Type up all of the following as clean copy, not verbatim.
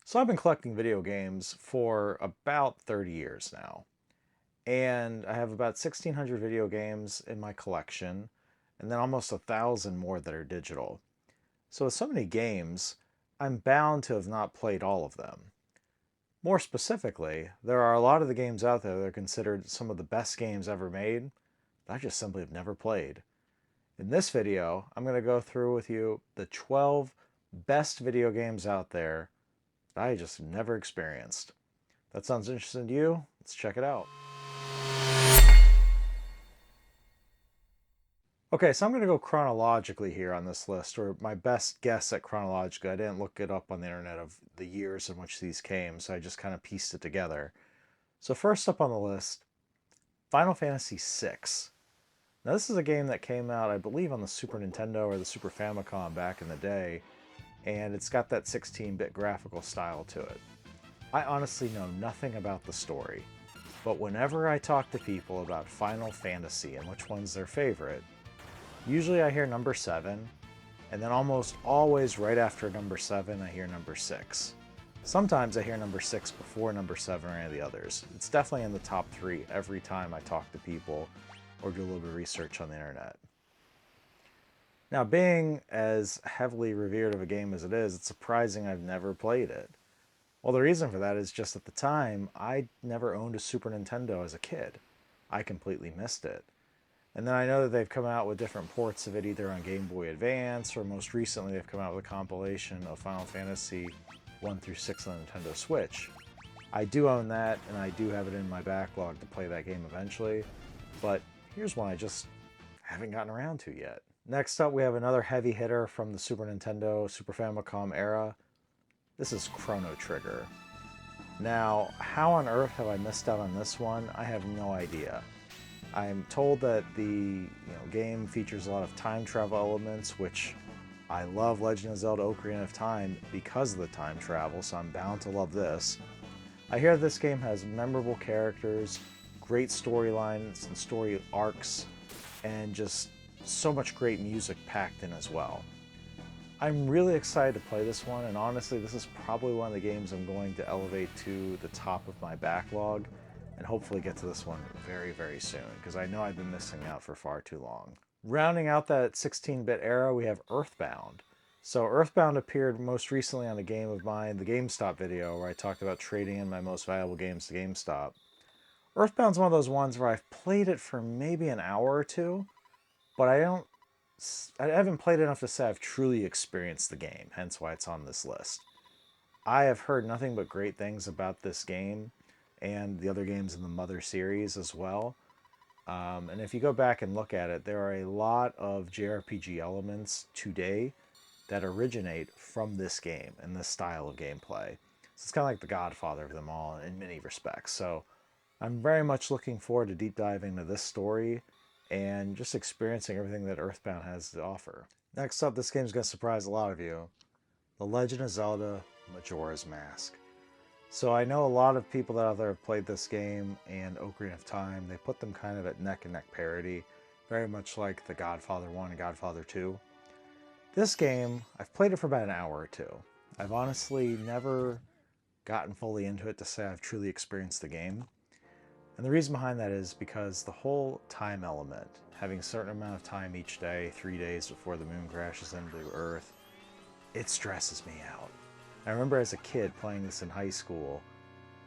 So I've been collecting video games for about 30 years now, and I have about 1,600 video games in my collection, and then almost 1,000 more that are digital. So with so many games, I'm bound to have not played all of them. More specifically, there are a lot of the games out there that are considered some of the best games ever made that I just simply have never played. In this video, I'm going to go through with you the 12 best video games out there I just never experienced. That sounds interesting to you? Let's check it out. Okay, so I'm going to go chronologically here on this list, or my best guess at chronologically. I didn't look it up on the internet of the years in which these came, so I just kind of pieced it together. So first up on the list, Final Fantasy VI. Now this is a game that came out, I believe, on the Super Nintendo or the Super Famicom back in the day, and it's got that 16-bit graphical style to it. I honestly know nothing about the story, but whenever I talk to people about Final Fantasy and which one's their favorite, usually I hear number 7, and then almost always right after number 7 I hear number 6. Sometimes I hear number 6 before number 7 or any of the others. It's definitely in the top 3 every time I talk to people or do a little bit of research on the internet. Now, being as heavily revered of a game as it is, it's surprising I've never played it. Well, the reason for that is just at the time, I never owned a Super Nintendo as a kid. I completely missed it. And then I know that they've come out with different ports of it either on Game Boy Advance, or most recently they've come out with a compilation of Final Fantasy 1 through 6 on the Nintendo Switch. I do own that, and I do have it in my backlog to play that game eventually, but here's one I just haven't gotten around to yet. Next up, we have another heavy hitter from the Super Nintendo, Super Famicom era. This is Chrono Trigger. Now, how on earth have I missed out on this one? I have no idea. I'm told that the game features a lot of time travel elements, which I love Legend of Zelda Ocarina of Time because of the time travel, so I'm bound to love this. I hear this game has memorable characters, great storylines and story arcs, and just so much great music packed in as well. I'm really excited to play this one, and honestly, this is probably one of the games I'm going to elevate to the top of my backlog and hopefully get to this one very, very soon, because I know I've been missing out for far too long. Rounding out that 16-bit era, we have Earthbound. So Earthbound appeared most recently on a game of mine, the GameStop video, where I talked about trading in my most valuable games to GameStop. Earthbound's one of those ones where I've played it for maybe an hour or two, but I haven't played enough to say I've truly experienced the game, hence why it's on this list. I have heard nothing but great things about this game and the other games in the Mother series as well. And if you go back and look at it, there are a lot of JRPG elements today that originate from this game and this style of gameplay. So it's kind of like the godfather of them all in many respects. So I'm very much looking forward to deep diving into this story and just experiencing everything that Earthbound has to offer. Next up, this game's going to surprise a lot of you. The Legend of Zelda Majora's Mask. So I know a lot of people that out there have played this game and Ocarina of Time. They put them kind of at neck and neck parity, very much like the Godfather 1 and Godfather 2. This game, I've played it for about an hour or two. I've honestly never gotten fully into it to say I've truly experienced the game. And the reason behind that is because the whole time element, having a certain amount of time each day, 3 days before the moon crashes into Earth, it stresses me out. I remember as a kid playing this in high school,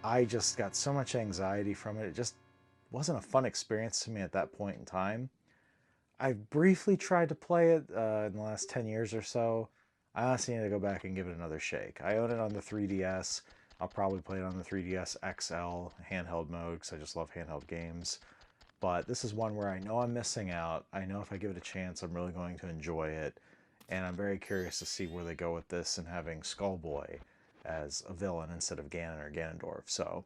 I just got so much anxiety from it. It just wasn't a fun experience to me at that point in time. I've briefly tried to play it in the last 10 years or so. I honestly need to go back and give it another shake. I own it on the 3DS. I'll probably play it on the 3DS XL handheld mode because I just love handheld games. But this is one where I know I'm missing out. I know if I give it a chance, I'm really going to enjoy it. And I'm very curious to see where they go with this and having Skullboy as a villain instead of Ganon or Ganondorf. So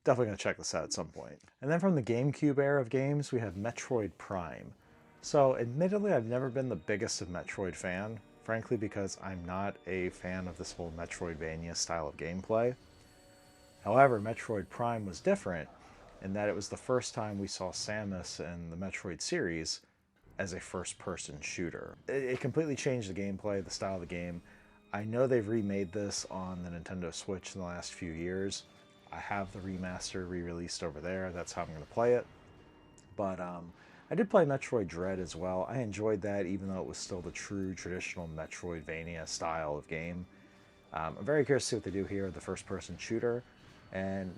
definitely going to check this out at some point. And then from the GameCube era of games, we have Metroid Prime. So admittedly, I've never been the biggest of Metroid fan, frankly because I'm not a fan of this whole Metroidvania style of gameplay. However, Metroid Prime was different in that it was the first time we saw Samus in the Metroid series as a first-person shooter. It completely changed the gameplay, the style of the game. I know they've remade this on the Nintendo Switch in the last few years. I have the remaster re-released over there. That's how I'm going to play it. But I did play Metroid Dread as well. I enjoyed that, even though it was still the true traditional Metroidvania style of game. I'm very curious to see what they do here with the first-person shooter, and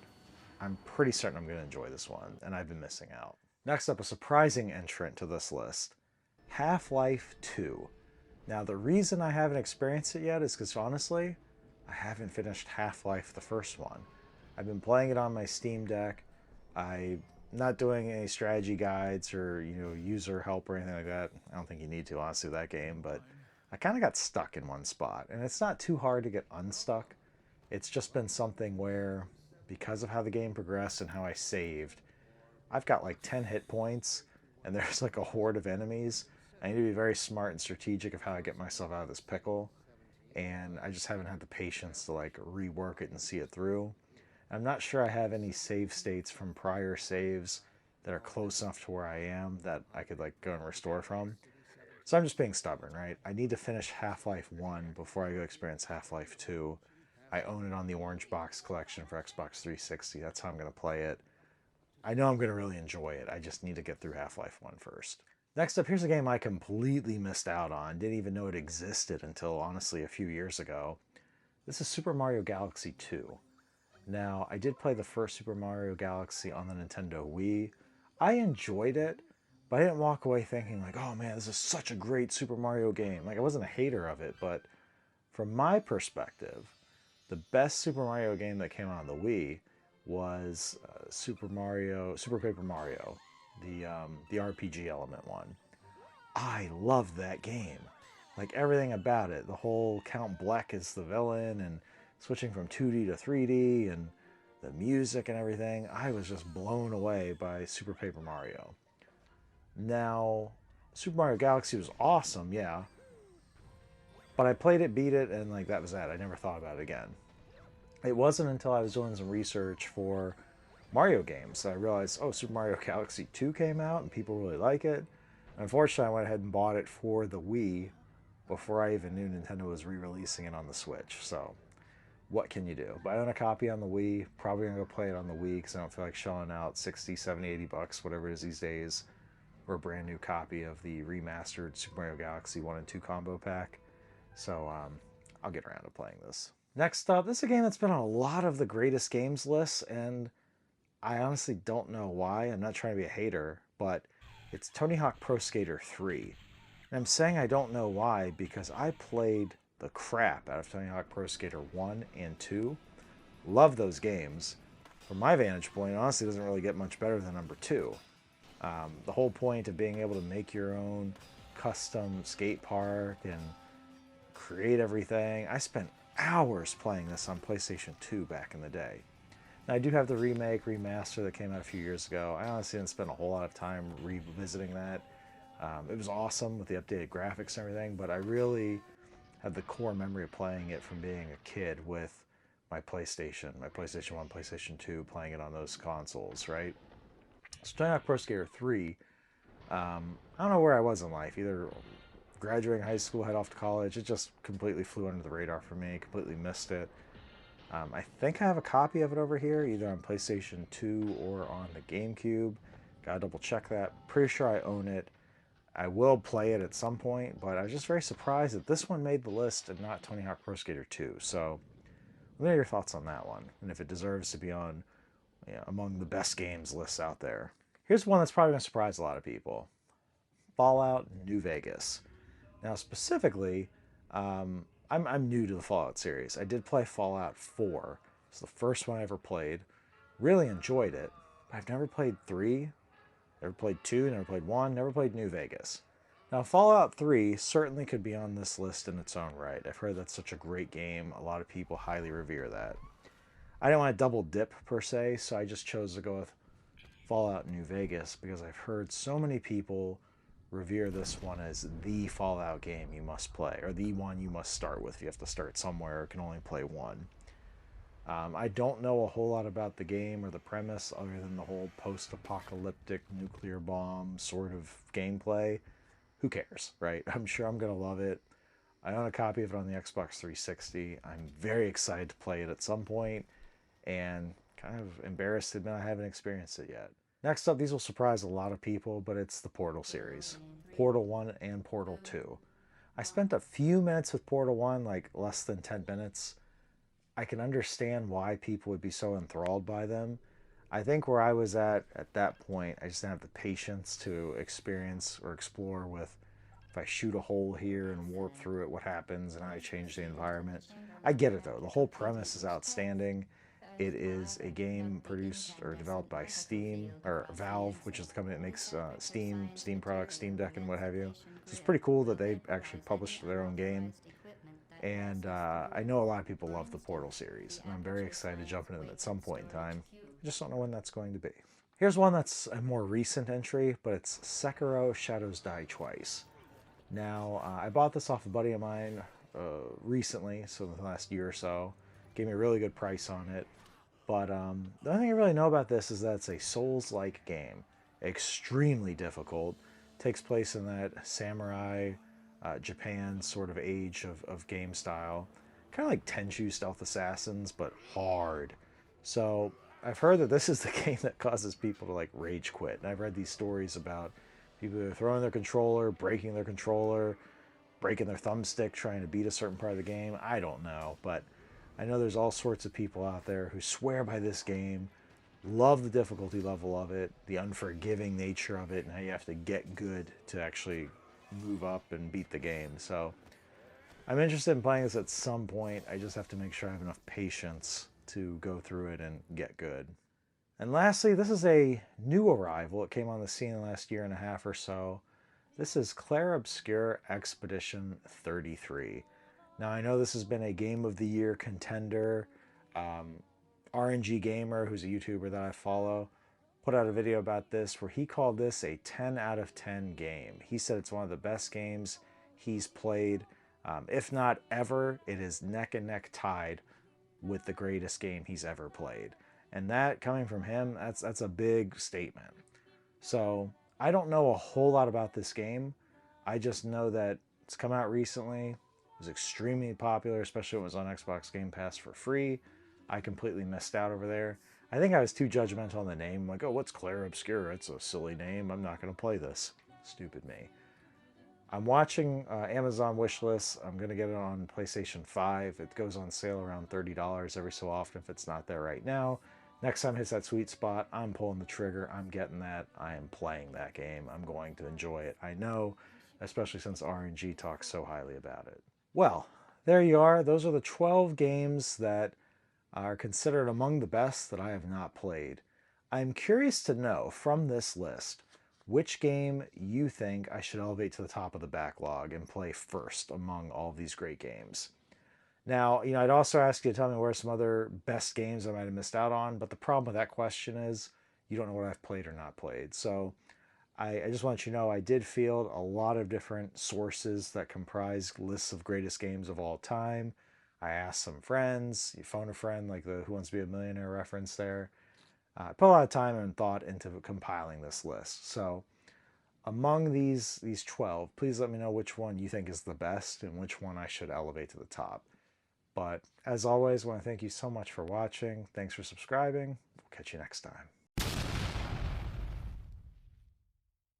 I'm pretty certain I'm going to enjoy this one, and I've been missing out. Next up, a surprising entrant to this list, Half-Life 2. Now, the reason I haven't experienced it yet is because, honestly, I haven't finished Half-Life, the first one. I've been playing it on my Steam Deck. I'm not doing any strategy guides or, user help or anything like that. I don't think you need to, honestly, with that game, but I kind of got stuck in one spot. And it's not too hard to get unstuck. It's just been something where, because of how the game progressed and how I saved, I've got like 10 hit points, and there's like a horde of enemies. I need to be very smart and strategic of how I get myself out of this pickle. And I just haven't had the patience to like rework it and see it through. I'm not sure I have any save states from prior saves that are close enough to where I am that I could like go and restore from. So I'm just being stubborn, right? I need to finish Half-Life 1 before I go experience Half-Life 2. I own it on the Orange Box collection for Xbox 360. That's how I'm going to play it. I know I'm going to really enjoy it. I just need to get through Half-Life 1 first. Next up, here's a game I completely missed out on. Didn't even know it existed until, honestly, a few years ago. This is Super Mario Galaxy 2. Now, I did play the first Super Mario Galaxy on the Nintendo Wii. I enjoyed it, but I didn't walk away thinking like, oh man, this is such a great Super Mario game. Like, I wasn't a hater of it, but from my perspective, the best Super Mario game that came out on the Wii was Super Paper Mario, the RPG element one. I loved that game. Like everything about it, the whole Count Bleck is the villain, and switching from 2D to 3D, and the music and everything. I was just blown away by Super Paper Mario. Now, Super Mario Galaxy was awesome, yeah, but I played it, beat it, and like that was that. I never thought about it again. It wasn't until I was doing some research for Mario games that I realized, oh, Super Mario Galaxy 2 came out and people really like it. Unfortunately, I went ahead and bought it for the Wii before I even knew Nintendo was re-releasing it on the Switch. So, what can you do? But I own a copy on the Wii. Probably going to go play it on the Wii because I don't feel like shelling out 60, 70, 80 bucks, whatever it is these days, for a brand new copy of the remastered Super Mario Galaxy 1 and 2 combo pack. So, I'll get around to playing this. Next up, this is a game that's been on a lot of the greatest games lists, and I honestly don't know why. I'm not trying to be a hater, but it's Tony Hawk Pro Skater 3. And I'm saying I don't know why because I played the crap out of Tony Hawk Pro Skater 1 and 2. Love those games. From my vantage point, it honestly doesn't really get much better than number 2. The whole point of being able to make your own custom skate park and create everything. I spent hours playing this on PlayStation 2 back in the day. Now, I do have the remaster that came out a few years ago. I honestly didn't spend a whole lot of time revisiting that. It was awesome with the updated graphics and everything, but I really had the core memory of playing it from being a kid with my PlayStation 1, PlayStation 2, playing it on those consoles, right? So Tony Hawk Pro Skater 3, I don't know where I was in life, either graduating high school, head off to college. It just completely flew under the radar for me, completely missed it. I think I have a copy of it over here, either on PlayStation 2 or on the GameCube. Gotta double check that. Pretty sure I own it. I will play it at some point, but I was just very surprised that this one made the list and not Tony Hawk Pro Skater 2. So, let me know your thoughts on that one, and if it deserves to be on among the best games lists out there. Here's one that's probably going to surprise a lot of people. Fallout New Vegas. Now, specifically, I'm new to the Fallout series. I did play Fallout 4. It's the first one I ever played. Really enjoyed it. But I've never played 3, never played 2, never played 1, never played New Vegas. Now, Fallout 3 certainly could be on this list in its own right. I've heard that's such a great game. A lot of people highly revere that. I didn't want to double dip, per se, so I just chose to go with Fallout New Vegas because I've heard so many people revere this one as the Fallout game you must play, or the one you must start with. You have to start somewhere, can only play one. I don't know a whole lot about the game or the premise other than the whole post-apocalyptic nuclear bomb sort of gameplay. Who cares, right? I'm sure I'm going to love it. I own a copy of it on the Xbox 360. I'm very excited to play it at some point, and kind of embarrassed to admit I haven't experienced it yet. Next up, these will surprise a lot of people, but it's the Portal series. Portal 1 and Portal 2. I spent a few minutes with Portal 1, like less than 10 minutes. I can understand why people would be so enthralled by them. I think where I was at that point, I just didn't have the patience to experience or explore with if I shoot a hole here and warp through it, what happens and how I change the environment. I get it though. The whole premise is outstanding. It is a game produced or developed by Steam or Valve, which is the company that makes Steam products, Steam Deck, and what have you. So it's pretty cool that they actually published their own game. And I know a lot of people love the Portal series, and I'm very excited to jump into them at some point in time. I just don't know when that's going to be. Here's one that's a more recent entry, but it's Sekiro Shadows Die Twice. Now, I bought this off a buddy of mine recently, so in the last year or so. Gave me a really good price on it. But the only thing I really know about this is that it's a Souls-like game. Extremely difficult. Takes place in that samurai Japan sort of age of game style. Kind of like Tenchu Stealth Assassins, but hard. So I've heard that this is the game that causes people to like rage quit. And I've read these stories about people who are throwing their controller, breaking their controller, breaking their thumbstick trying to beat a certain part of the game. I don't know, but I know there's all sorts of people out there who swear by this game, love the difficulty level of it, the unforgiving nature of it, and how you have to get good to actually move up and beat the game. So I'm interested in playing this at some point. I just have to make sure I have enough patience to go through it and get good. And lastly, this is a new arrival. It came on the scene in the last year and a half or so. This is Clair Obscure Expedition 33. Now, I know this has been a Game of the Year contender. RNG Gamer, who's a YouTuber that I follow, put out a video about this where he called this a 10 out of 10 game. He said it's one of the best games he's played. If not ever, it is neck and neck tied with the greatest game he's ever played. And that, coming from him, that's a big statement. So I don't know a whole lot about this game. I just know that it's come out recently. It was extremely popular, especially when it was on Xbox Game Pass for free. I completely missed out over there. I think I was too judgmental on the name. I'm like, oh, what's Clair Obscure? It's a silly name. I'm not going to play this. Stupid me. I'm watching Amazon wishlist. I'm going to get it on PlayStation 5. It goes on sale around $30 every so often if it's not there right now. Next time it hits that sweet spot, I'm pulling the trigger. I'm getting that. I am playing that game. I'm going to enjoy it. I know, especially since RNG talks so highly about it. Well, there you are. Those are the 12 games that are considered among the best that I have not played. I'm curious to know from this list which game you think I should elevate to the top of the backlog and play first among all of these great games. Now, I'd also ask you to tell me where some other best games I might have missed out on, but the problem with that question is you don't know what I've played or not played. So I just want you to know I did field a lot of different sources that comprise lists of greatest games of all time. I asked some friends, you phone a friend, like the Who Wants to Be a Millionaire reference there. I put a lot of time and thought into compiling this list. So among these 12, please let me know which one you think is the best and which one I should elevate to the top. But as always, I want to thank you so much for watching. Thanks for subscribing. We'll catch you next time.